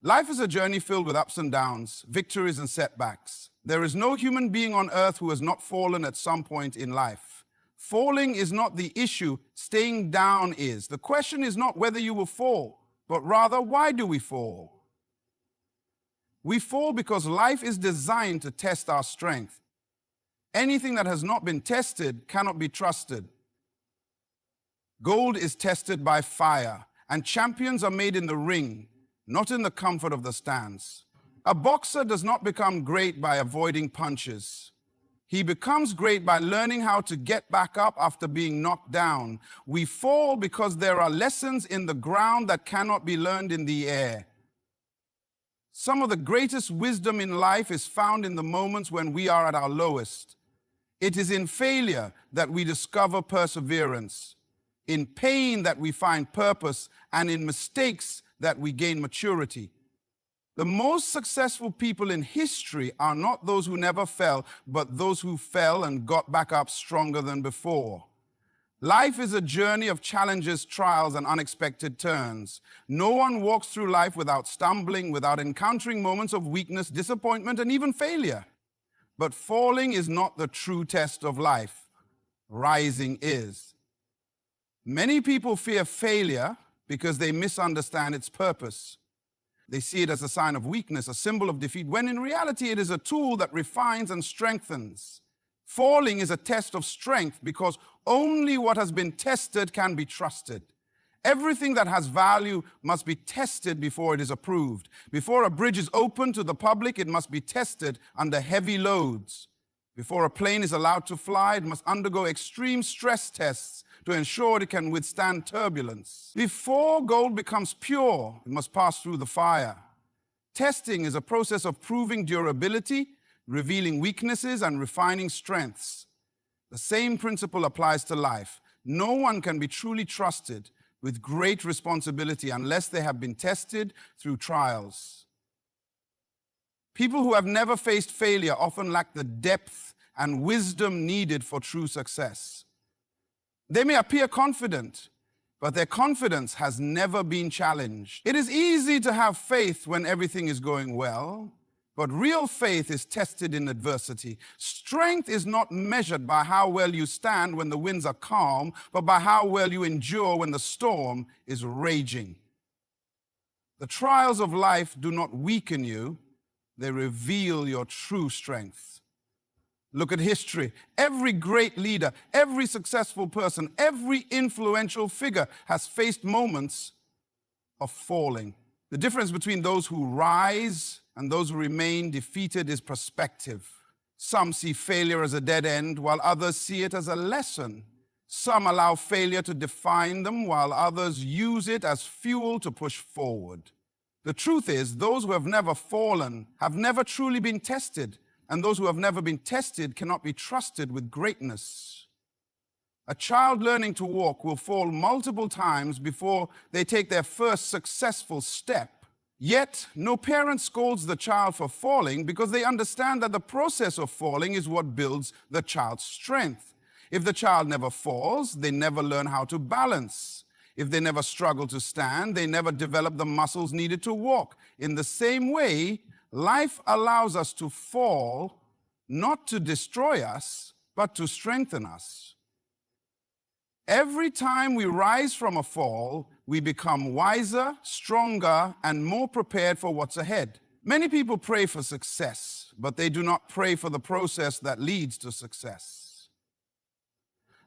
Life is a journey filled with ups and downs, victories and setbacks. There is no human being on earth who has not fallen at some point in life. Falling is not the issue, staying down is. The question is not whether you will fall, but rather, why do we fall? We fall because life is designed to test our strength. Anything that has not been tested cannot be trusted. Gold is tested by fire, and champions are made in the ring, not in the comfort of the stands. A boxer does not become great by avoiding punches. He becomes great by learning how to get back up after being knocked down. We fall because there are lessons in the ground that cannot be learned in the air. Some of the greatest wisdom in life is found in the moments when we are at our lowest. It is in failure that we discover perseverance, in pain that we find purpose, and in mistakes that we gain maturity. The most successful people in history are not those who never fell, but those who fell and got back up stronger than before. Life is a journey of challenges, trials, and unexpected turns. No one walks through life without stumbling, without encountering moments of weakness, disappointment, and even failure. But falling is not the true test of life. Rising is. Many people fear failure because they misunderstand its purpose. They see it as a sign of weakness, a symbol of defeat, when in reality it is a tool that refines and strengthens. Falling is a test of strength because only what has been tested can be trusted. Everything that has value must be tested before it is approved. Before a bridge is open to the public, it must be tested under heavy loads. Before a plane is allowed to fly, it must undergo extreme stress tests to ensure it can withstand turbulence. Before gold becomes pure, it must pass through the fire. Testing is a process of proving durability, revealing weaknesses, and refining strengths. The same principle applies to life. No one can be truly trusted with great responsibility unless they have been tested through trials. People who have never faced failure often lack the depth and wisdom needed for true success. They may appear confident, but their confidence has never been challenged. It is easy to have faith when everything is going well, but real faith is tested in adversity. Strength is not measured by how well you stand when the winds are calm, but by how well you endure when the storm is raging. The trials of life do not weaken you, they reveal your true strength. Look at history. Every great leader, every successful person, every influential figure has faced moments of falling. The difference between those who rise and those who remain defeated is perspective. Some see failure as a dead end, while others see it as a lesson. Some allow failure to define them, while others use it as fuel to push forward. The truth is, those who have never fallen have never truly been tested, and those who have never been tested cannot be trusted with greatness. A child learning to walk will fall multiple times before they take their first successful step. Yet, no parent scolds the child for falling because they understand that the process of falling is what builds the child's strength. If the child never falls, they never learn how to balance. If they never struggle to stand, they never develop the muscles needed to walk. In the same way, life allows us to fall, not to destroy us, but to strengthen us. Every time we rise from a fall, we become wiser, stronger, and more prepared for what's ahead. Many people pray for success, but they do not pray for the process that leads to success.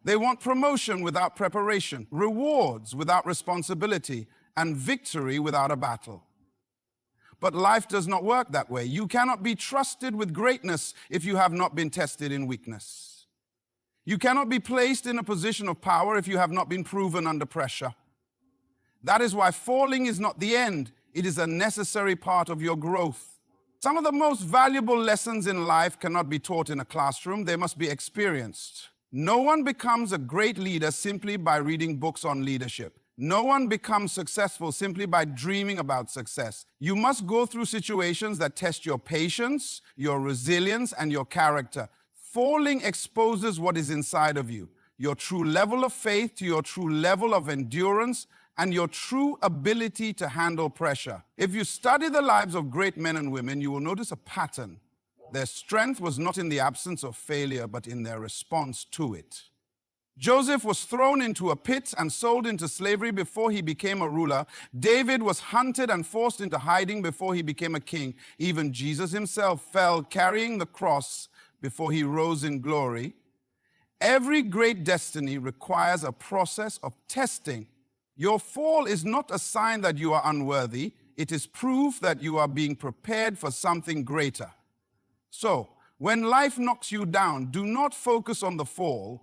They want promotion without preparation, rewards without responsibility, and victory without a battle. But life does not work that way. You cannot be trusted with greatness if you have not been tested in weakness. You cannot be placed in a position of power if you have not been proven under pressure. That is why falling is not the end. It is a necessary part of your growth. Some of the most valuable lessons in life cannot be taught in a classroom. They must be experienced. No one becomes a great leader simply by reading books on leadership. No one becomes successful simply by dreaming about success. You must go through situations that test your patience, your resilience, and your character. Falling exposes what is inside of you, your true level of faith to your true level of endurance, and your true ability to handle pressure. If you study the lives of great men and women, you will notice a pattern. Their strength was not in the absence of failure, but in their response to it. Joseph was thrown into a pit and sold into slavery before he became a ruler. David was hunted and forced into hiding before he became a king. Even Jesus himself fell carrying the cross before he rose in glory. Every great destiny requires a process of testing. Your fall is not a sign that you are unworthy. It is proof that you are being prepared for something greater. So, when life knocks you down, do not focus on the fall.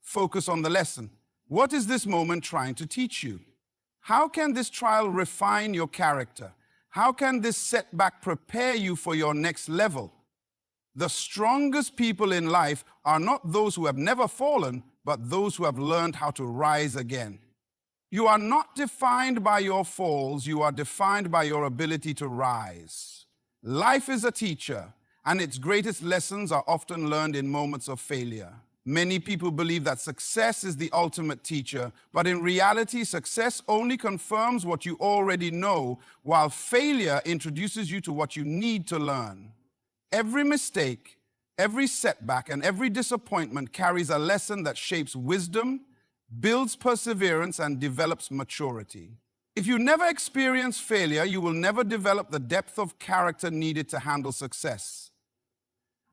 Focus on the lesson. What is this moment trying to teach you? How can this trial refine your character? How can this setback prepare you for your next level? The strongest people in life are not those who have never fallen, but those who have learned how to rise again. You are not defined by your falls, you are defined by your ability to rise. Life is a teacher, and its greatest lessons are often learned in moments of failure. Many people believe that success is the ultimate teacher, but in reality, success only confirms what you already know, while failure introduces you to what you need to learn. Every mistake, every setback, and every disappointment carries a lesson that shapes wisdom, builds perseverance, and develops maturity. If you never experience failure, you will never develop the depth of character needed to handle success.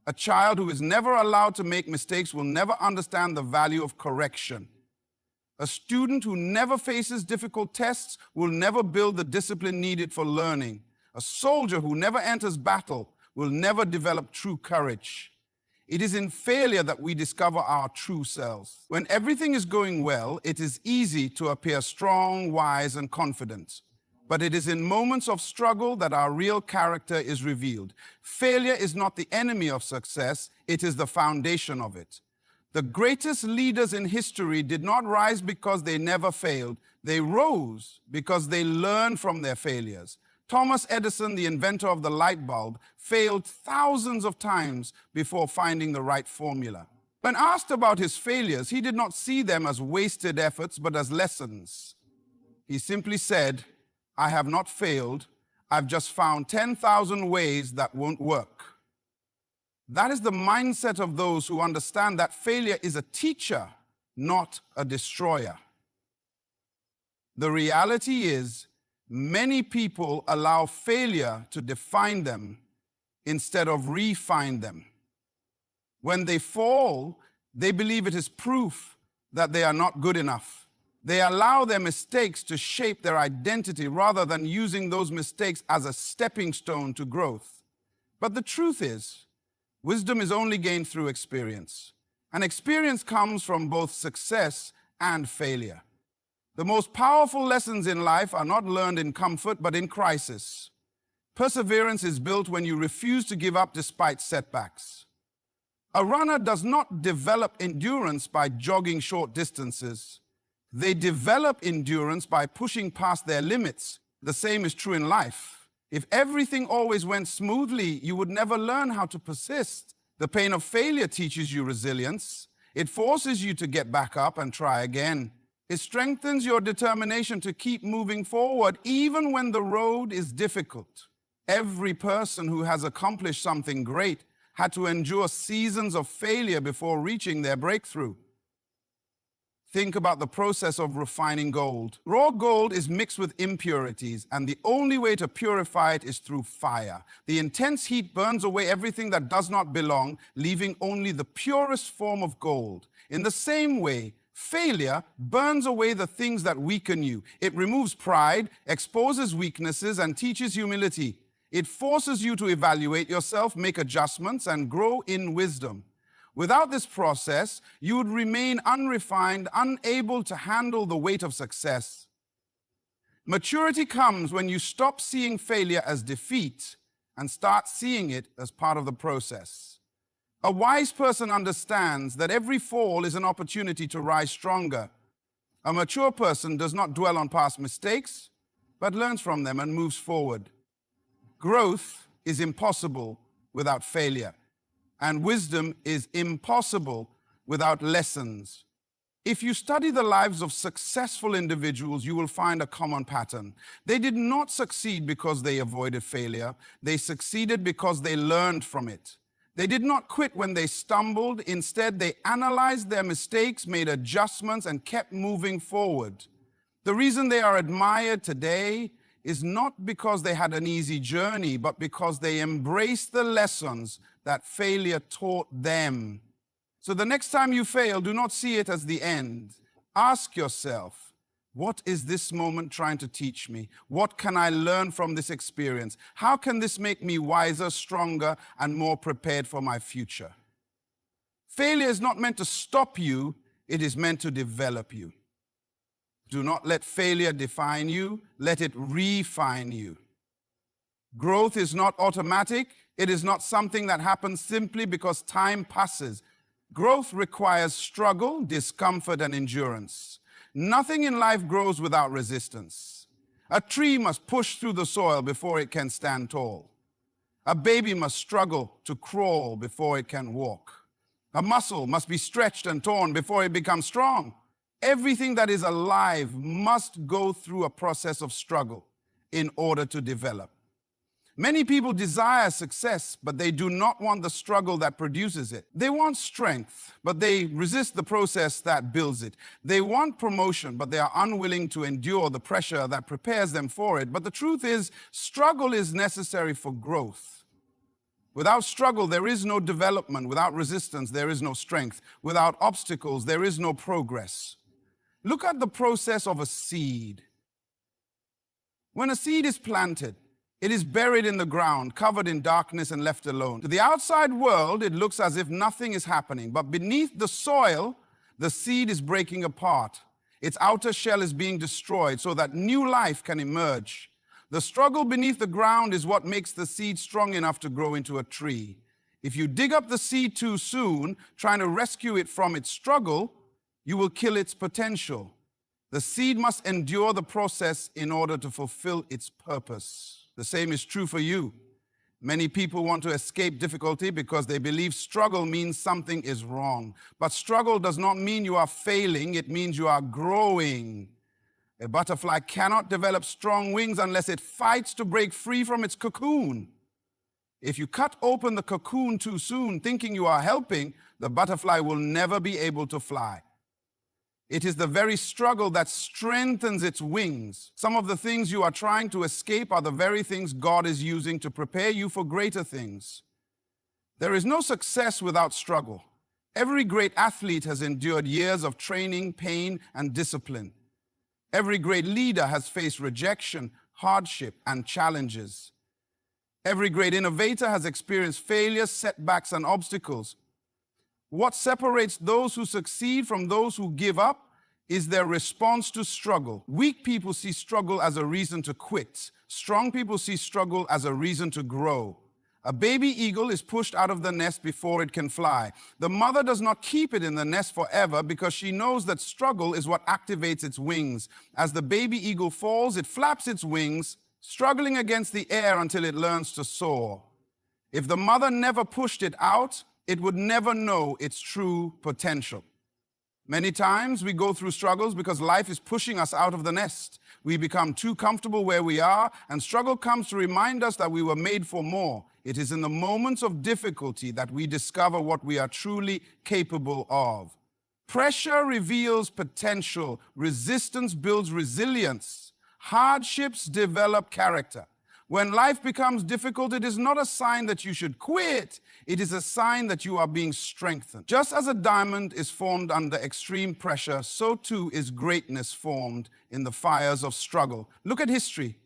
A child who is never allowed to make mistakes will never understand the value of correction. A student who never faces difficult tests will never build the discipline needed for learning. A soldier who never enters battle will never develop true courage. It is in failure that we discover our true selves. When everything is going well, it is easy to appear strong, wise, and confident. But it is in moments of struggle that our real character is revealed. Failure is not the enemy of success, it is the foundation of it. The greatest leaders in history did not rise because they never failed. They rose because they learned from their failures. Thomas Edison, the inventor of the light bulb, failed thousands of times before finding the right formula. When asked about his failures, he did not see them as wasted efforts, but as lessons. He simply said, "I have not failed. I've just found 10,000 ways that won't work." That is the mindset of those who understand that failure is a teacher, not a destroyer. The reality is, many people allow failure to define them instead of refine them. When they fall, they believe it is proof that they are not good enough. They allow their mistakes to shape their identity rather than using those mistakes as a stepping stone to growth. But the truth is, wisdom is only gained through experience. And experience comes from both success and failure. The most powerful lessons in life are not learned in comfort, but in crisis. Perseverance is built when you refuse to give up despite setbacks. A runner does not develop endurance by jogging short distances. They develop endurance by pushing past their limits. The same is true in life. If everything always went smoothly, you would never learn how to persist. The pain of failure teaches you resilience. It forces you to get back up and try again. It strengthens your determination to keep moving forward even when the road is difficult. Every person who has accomplished something great had to endure seasons of failure before reaching their breakthrough. Think about the process of refining gold. Raw gold is mixed with impurities, and the only way to purify it is through fire. The intense heat burns away everything that does not belong, leaving only the purest form of gold. In the same way, failure burns away the things that weaken you. It removes pride, exposes weaknesses, and teaches humility. It forces you to evaluate yourself, make adjustments, and grow in wisdom. Without this process, you would remain unrefined, unable to handle the weight of success. Maturity comes when you stop seeing failure as defeat and start seeing it as part of the process. A wise person understands that every fall is an opportunity to rise stronger. A mature person does not dwell on past mistakes, but learns from them and moves forward. Growth is impossible without failure, and wisdom is impossible without lessons. If you study the lives of successful individuals, you will find a common pattern. They did not succeed because they avoided failure. They succeeded because they learned from it. They did not quit when they stumbled. Instead, they analyzed their mistakes, made adjustments, and kept moving forward. The reason they are admired today is not because they had an easy journey, but because they embraced the lessons that failure taught them. So the next time you fail, do not see it as the end. Ask yourself, what is this moment trying to teach me? What can I learn from this experience? How can this make me wiser, stronger, and more prepared for my future? Failure is not meant to stop you, it is meant to develop you. Do not let failure define you, let it refine you. Growth is not automatic. It is not something that happens simply because time passes. Growth requires struggle, discomfort, and endurance. Nothing in life grows without resistance. A tree must push through the soil before it can stand tall. A baby must struggle to crawl before it can walk. A muscle must be stretched and torn before it becomes strong. Everything that is alive must go through a process of struggle in order to develop. Many people desire success, but they do not want the struggle that produces it. They want strength, but they resist the process that builds it. They want promotion, but they are unwilling to endure the pressure that prepares them for it. But the truth is, struggle is necessary for growth. Without struggle, there is no development. Without resistance, there is no strength. Without obstacles, there is no progress. Look at the process of a seed. When a seed is planted, it is buried in the ground, covered in darkness and left alone. To the outside world, it looks as if nothing is happening. But beneath the soil, the seed is breaking apart. Its outer shell is being destroyed so that new life can emerge. The struggle beneath the ground is what makes the seed strong enough to grow into a tree. If you dig up the seed too soon, trying to rescue it from its struggle, you will kill its potential. The seed must endure the process in order to fulfill its purpose. The same is true for you. Many people want to escape difficulty because they believe struggle means something is wrong. But struggle does not mean you are failing, it means you are growing. A butterfly cannot develop strong wings unless it fights to break free from its cocoon. If you cut open the cocoon too soon, thinking you are helping, the butterfly will never be able to fly. It is the very struggle that strengthens its wings. Some of the things you are trying to escape are the very things God is using to prepare you for greater things. There is no success without struggle. Every great athlete has endured years of training, pain, and discipline. Every great leader has faced rejection, hardship, and challenges. Every great innovator has experienced failures, setbacks, and obstacles. What separates those who succeed from those who give up is their response to struggle. Weak people see struggle as a reason to quit. Strong people see struggle as a reason to grow. A baby eagle is pushed out of the nest before it can fly. The mother does not keep it in the nest forever because she knows that struggle is what activates its wings. As the baby eagle falls, it flaps its wings, struggling against the air until it learns to soar. If the mother never pushed it out, it would never know its true potential. Many times we go through struggles because life is pushing us out of the nest. We become too comfortable where we are, and struggle comes to remind us that we were made for more. It is in the moments of difficulty that we discover what we are truly capable of. Pressure reveals potential. Resistance builds resilience. Hardships develop character. When life becomes difficult, it is not a sign that you should quit. It is a sign that you are being strengthened. Just as a diamond is formed under extreme pressure, so too is greatness formed in the fires of struggle. Look at history.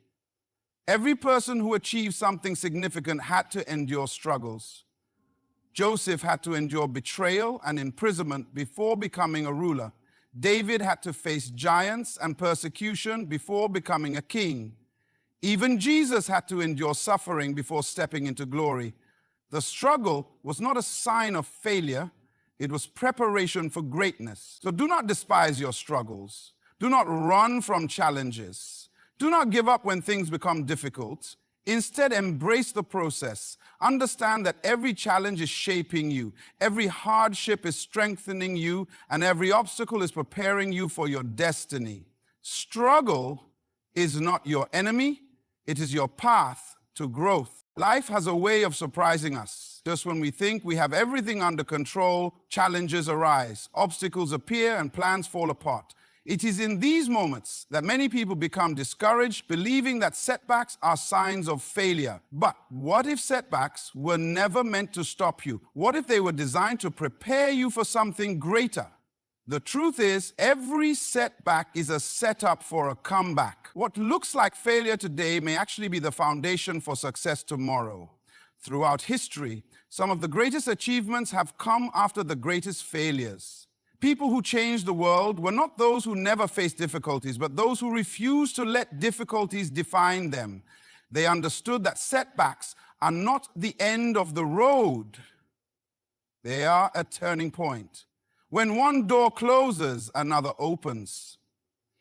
Every person who achieved something significant had to endure struggles. Joseph had to endure betrayal and imprisonment before becoming a ruler. David had to face giants and persecution before becoming a king. Even Jesus had to endure suffering before stepping into glory. The struggle was not a sign of failure, it was preparation for greatness. So do not despise your struggles. Do not run from challenges. Do not give up when things become difficult. Instead, embrace the process. Understand that every challenge is shaping you, every hardship is strengthening you, and every obstacle is preparing you for your destiny. Struggle is not your enemy, it is your path to growth. Life has a way of surprising us. Just when we think we have everything under control, challenges arise, obstacles appear, and plans fall apart. It is in these moments that many people become discouraged, believing that setbacks are signs of failure. But what if setbacks were never meant to stop you? What if they were designed to prepare you for something greater? The truth is, every setback is a setup for a comeback. What looks like failure today may actually be the foundation for success tomorrow. Throughout history, some of the greatest achievements have come after the greatest failures. People who changed the world were not those who never faced difficulties, but those who refused to let difficulties define them. They understood that setbacks are not the end of the road. They are a turning point. When one door closes, another opens.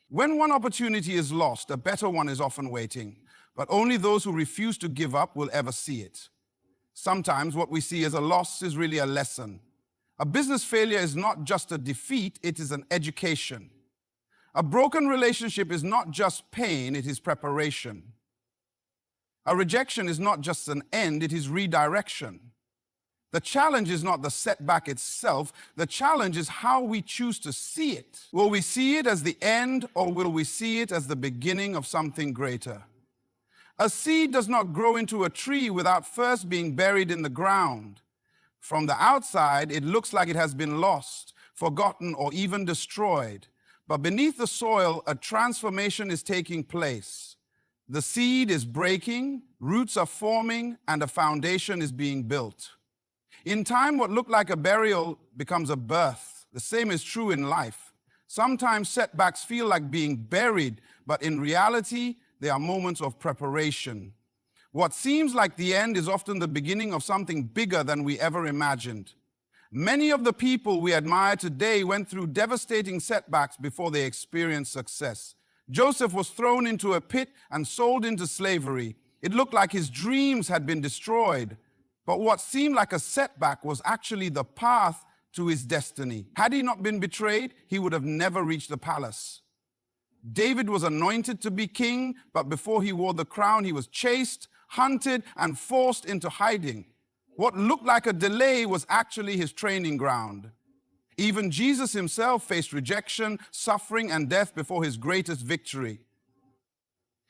When one opportunity is lost, a better one is often waiting. But only those who refuse to give up will ever see it. Sometimes what we see as a loss is really a lesson. A business failure is not just a defeat, it is an education. A broken relationship is not just pain, it is preparation. A rejection is not just an end, it is redirection. The challenge is not the setback itself, the challenge is how we choose to see it. Will we see it as the end, or will we see it as the beginning of something greater? A seed does not grow into a tree without first being buried in the ground. From the outside, it looks like it has been lost, forgotten, or even destroyed. But beneath the soil, a transformation is taking place. The seed is breaking, roots are forming, and a foundation is being built. In time, what looked like a burial becomes a birth. The same is true in life. Sometimes setbacks feel like being buried, but in reality, they are moments of preparation. What seems like the end is often the beginning of something bigger than we ever imagined. Many of the people we admire today went through devastating setbacks before they experienced success. Joseph was thrown into a pit and sold into slavery. It looked like his dreams had been destroyed. But what seemed like a setback was actually the path to his destiny. Had he not been betrayed, he would have never reached the palace. David was anointed to be king, but before he wore the crown, he was chased, hunted, and forced into hiding. What looked like a delay was actually his training ground. Even Jesus himself faced rejection, suffering, and death before his greatest victory.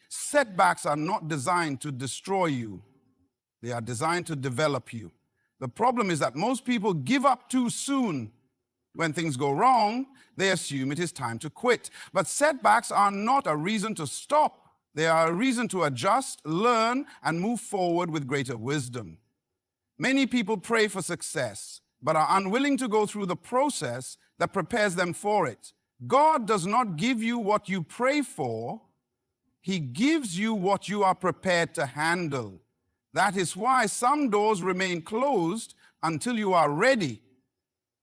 Setbacks are not designed to destroy you. They are designed to develop you. The problem is that most people give up too soon. When things go wrong, they assume it is time to quit. But setbacks are not a reason to stop. They are a reason to adjust, learn, and move forward with greater wisdom. Many people pray for success, but are unwilling to go through the process that prepares them for it. God does not give you what you pray for. He gives you what you are prepared to handle. That is why some doors remain closed until you are ready.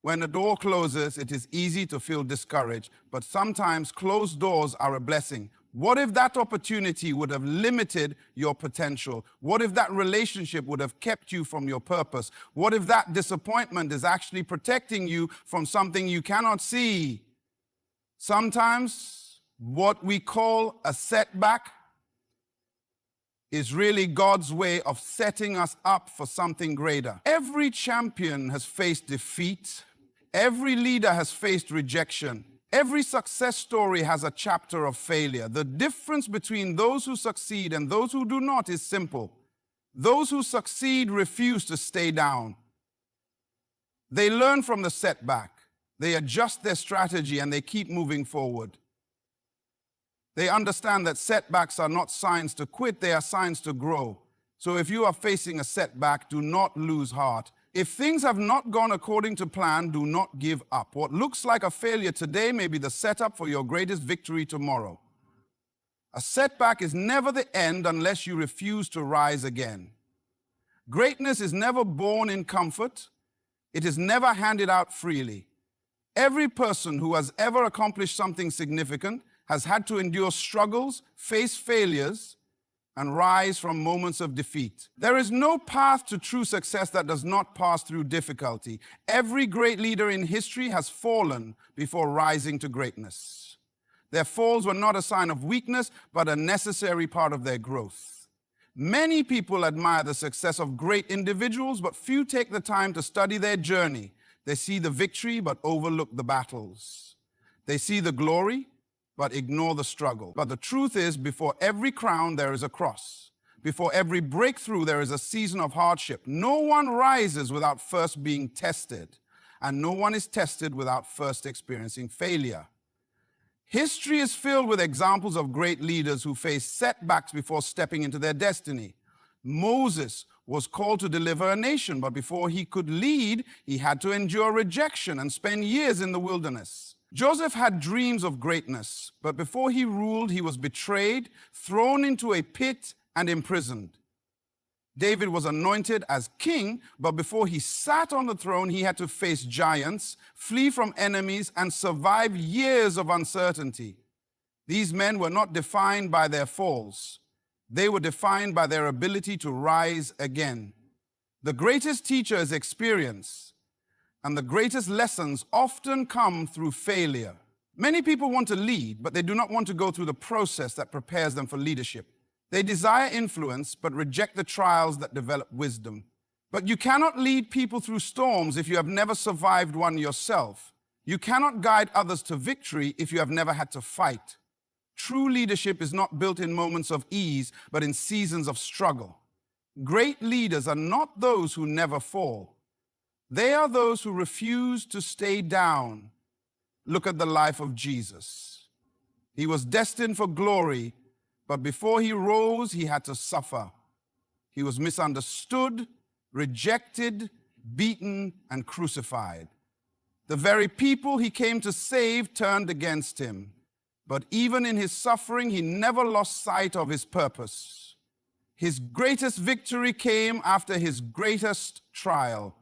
When a door closes, it is easy to feel discouraged, but sometimes closed doors are a blessing. What if that opportunity would have limited your potential? What if that relationship would have kept you from your purpose? What if that disappointment is actually protecting you from something you cannot see? Sometimes what we call a setback is really God's way of setting us up for something greater. Every champion has faced defeat. Every leader has faced rejection. Every success story has a chapter of failure. The difference between those who succeed and those who do not is simple. Those who succeed refuse to stay down. They learn from the setback. They adjust their strategy and they keep moving forward. They understand that setbacks are not signs to quit, they are signs to grow. So if you are facing a setback, do not lose heart. If things have not gone according to plan, do not give up. What looks like a failure today may be the setup for your greatest victory tomorrow. A setback is never the end unless you refuse to rise again. Greatness is never born in comfort. It is never handed out freely. Every person who has ever accomplished something significant has had to endure struggles, face failures, and rise from moments of defeat. There is no path to true success that does not pass through difficulty. Every great leader in history has fallen before rising to greatness. Their falls were not a sign of weakness, but a necessary part of their growth. Many people admire the success of great individuals, but few take the time to study their journey. They see the victory, but overlook the battles. They see the glory, but ignore the struggle. But the truth is, before every crown, there is a cross. Before every breakthrough, there is a season of hardship. No one rises without first being tested, and no one is tested without first experiencing failure. History is filled with examples of great leaders who faced setbacks before stepping into their destiny. Moses was called to deliver a nation, but before he could lead, he had to endure rejection and spend years in the wilderness. Joseph had dreams of greatness, but before he ruled, he was betrayed, thrown into a pit, and imprisoned. David was anointed as king, but before he sat on the throne, he had to face giants, flee from enemies, and survive years of uncertainty. These men were not defined by their falls. They were defined by their ability to rise again. The greatest teacher is experience, and the greatest lessons often come through failure. Many people want to lead, but they do not want to go through the process that prepares them for leadership. They desire influence, but reject the trials that develop wisdom. But you cannot lead people through storms if you have never survived one yourself. You cannot guide others to victory if you have never had to fight. True leadership is not built in moments of ease, but in seasons of struggle. Great leaders are not those who never fall. They are those who refuse to stay down. Look at the life of Jesus. He was destined for glory, but before he rose, he had to suffer. He was misunderstood, rejected, beaten, and crucified. The very people he came to save turned against him. But even in his suffering, he never lost sight of his purpose. His greatest victory came after his greatest trial.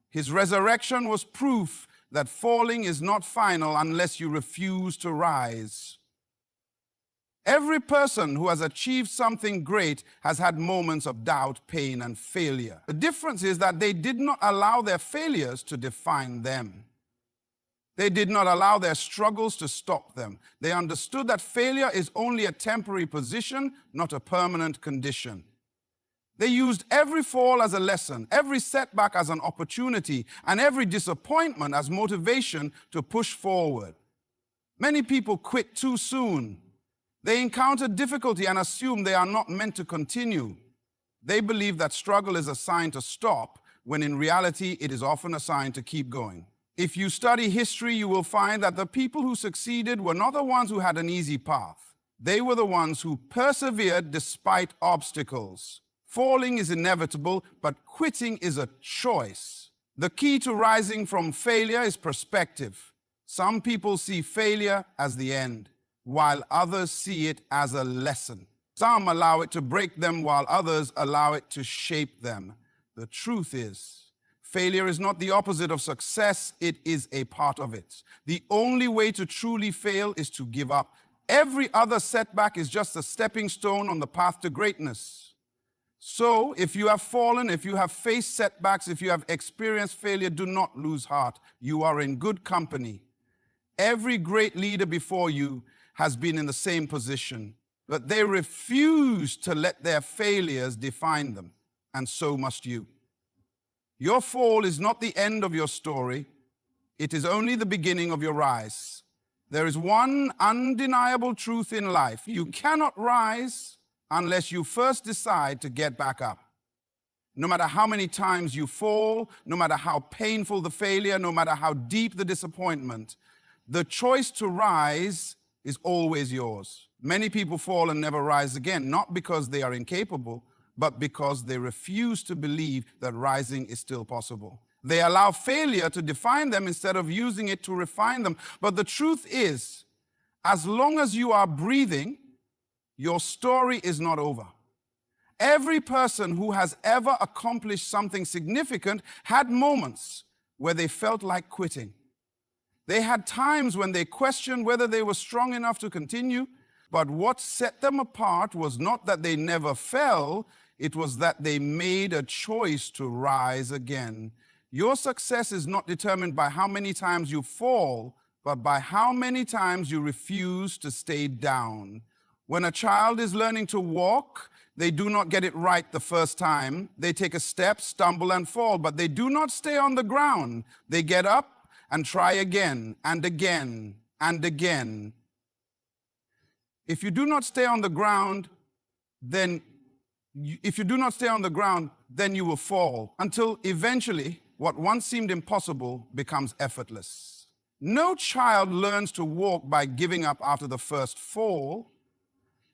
His resurrection was proof that falling is not final unless you refuse to rise. Every person who has achieved something great has had moments of doubt, pain, and failure. The difference is that they did not allow their failures to define them. They did not allow their struggles to stop them. They understood that failure is only a temporary position, not a permanent condition. They used every fall as a lesson, every setback as an opportunity, and every disappointment as motivation to push forward. Many people quit too soon. They encounter difficulty and assume they are not meant to continue. They believe that struggle is a sign to stop, when in reality it is often a sign to keep going. If you study history, you will find that the people who succeeded were not the ones who had an easy path. They were the ones who persevered despite obstacles. Falling is inevitable, but quitting is a choice. The key to rising from failure is perspective. Some people see failure as the end, while others see it as a lesson. Some allow it to break them, while others allow it to shape them. The truth is, failure is not the opposite of success, it is a part of it. The only way to truly fail is to give up. Every other setback is just a stepping stone on the path to greatness. So, if you have fallen, if you have faced setbacks, if you have experienced failure, do not lose heart. You are in good company. Every great leader before you has been in the same position, but they refuse to let their failures define them, and so must you. Your fall is not the end of your story. It is only the beginning of your rise. There is one undeniable truth in life. You cannot rise unless you first decide to get back up. No matter how many times you fall, no matter how painful the failure, no matter how deep the disappointment, the choice to rise is always yours. Many people fall and never rise again, not because they are incapable, but because they refuse to believe that rising is still possible. They allow failure to define them instead of using it to refine them. But the truth is, as long as you are breathing, your story is not over. Every person who has ever accomplished something significant had moments where they felt like quitting. They had times when they questioned whether they were strong enough to continue. But what set them apart was not that they never fell, it was that they made a choice to rise again. Your success is not determined by how many times you fall, but by how many times you refuse to stay down. When a child is learning to walk, they do not get it right the first time. They take a step, stumble, and fall, but they do not stay on the ground. They get up and try again and again and again. If you do not stay on the ground, then you will fall until eventually what once seemed impossible becomes effortless. No child learns to walk by giving up after the first fall,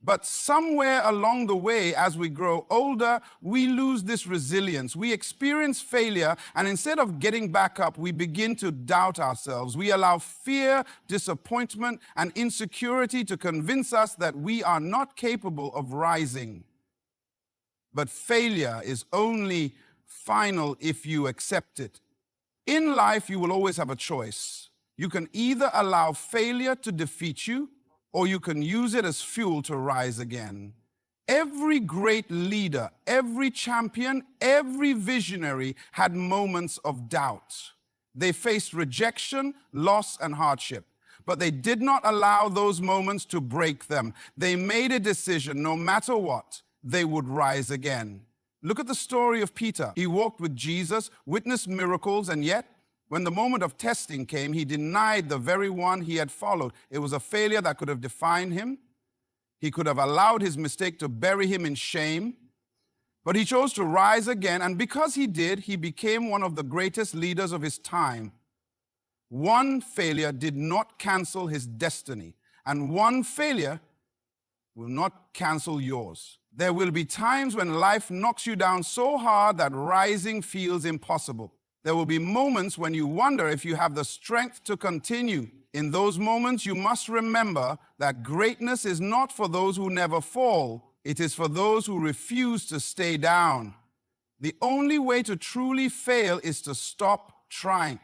but somewhere along the way, as we grow older, we lose this resilience. We experience failure, and instead of getting back up, we begin to doubt ourselves. We allow fear, disappointment, and insecurity to convince us that we are not capable of rising. But failure is only final if you accept it. In life, you will always have a choice. You can either allow failure to defeat you, or you can use it as fuel to rise again. Every great leader, every champion, every visionary had moments of doubt. They faced rejection, loss, and hardship, but they did not allow those moments to break them. They made a decision, no matter what, they would rise again. Look at the story of Peter. He walked with Jesus, witnessed miracles, and yet, when the moment of testing came, he denied the very one he had followed. It was a failure that could have defined him. He could have allowed his mistake to bury him in shame. But he chose to rise again, and because he did, he became one of the greatest leaders of his time. One failure did not cancel his destiny, and one failure will not cancel yours. There will be times when life knocks you down so hard that rising feels impossible. There will be moments when you wonder if you have the strength to continue. In those moments, you must remember that greatness is not for those who never fall. It is for those who refuse to stay down. The only way to truly fail is to stop trying.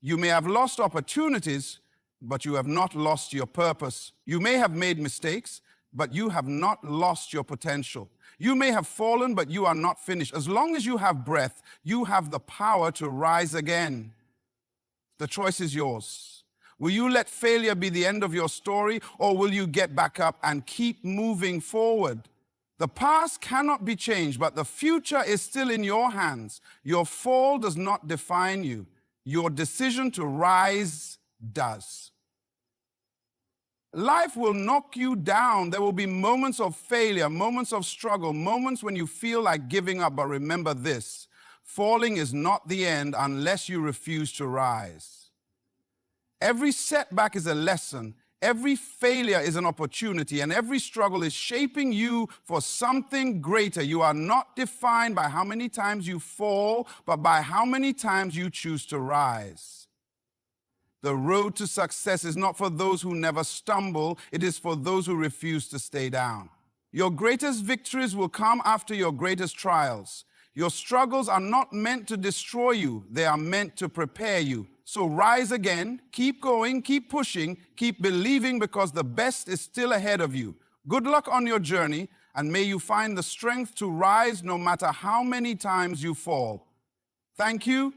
You may have lost opportunities, but you have not lost your purpose. You may have made mistakes, but you have not lost your potential. You may have fallen, but you are not finished. As long as you have breath, you have the power to rise again. The choice is yours. Will you let failure be the end of your story, or will you get back up and keep moving forward? The past cannot be changed, but the future is still in your hands. Your fall does not define you. Your decision to rise does. Life will knock you down. There will be moments of failure, moments of struggle, moments when you feel like giving up. But remember this, falling is not the end unless you refuse to rise. Every setback is a lesson. Every failure is an opportunity, and every struggle is shaping you for something greater. You are not defined by how many times you fall, but by how many times you choose to rise. The road to success is not for those who never stumble. It is for those who refuse to stay down. Your greatest victories will come after your greatest trials. Your struggles are not meant to destroy you. They are meant to prepare you. So rise again, keep going, keep pushing, keep believing, because the best is still ahead of you. Good luck on your journey, and may you find the strength to rise no matter how many times you fall. Thank you.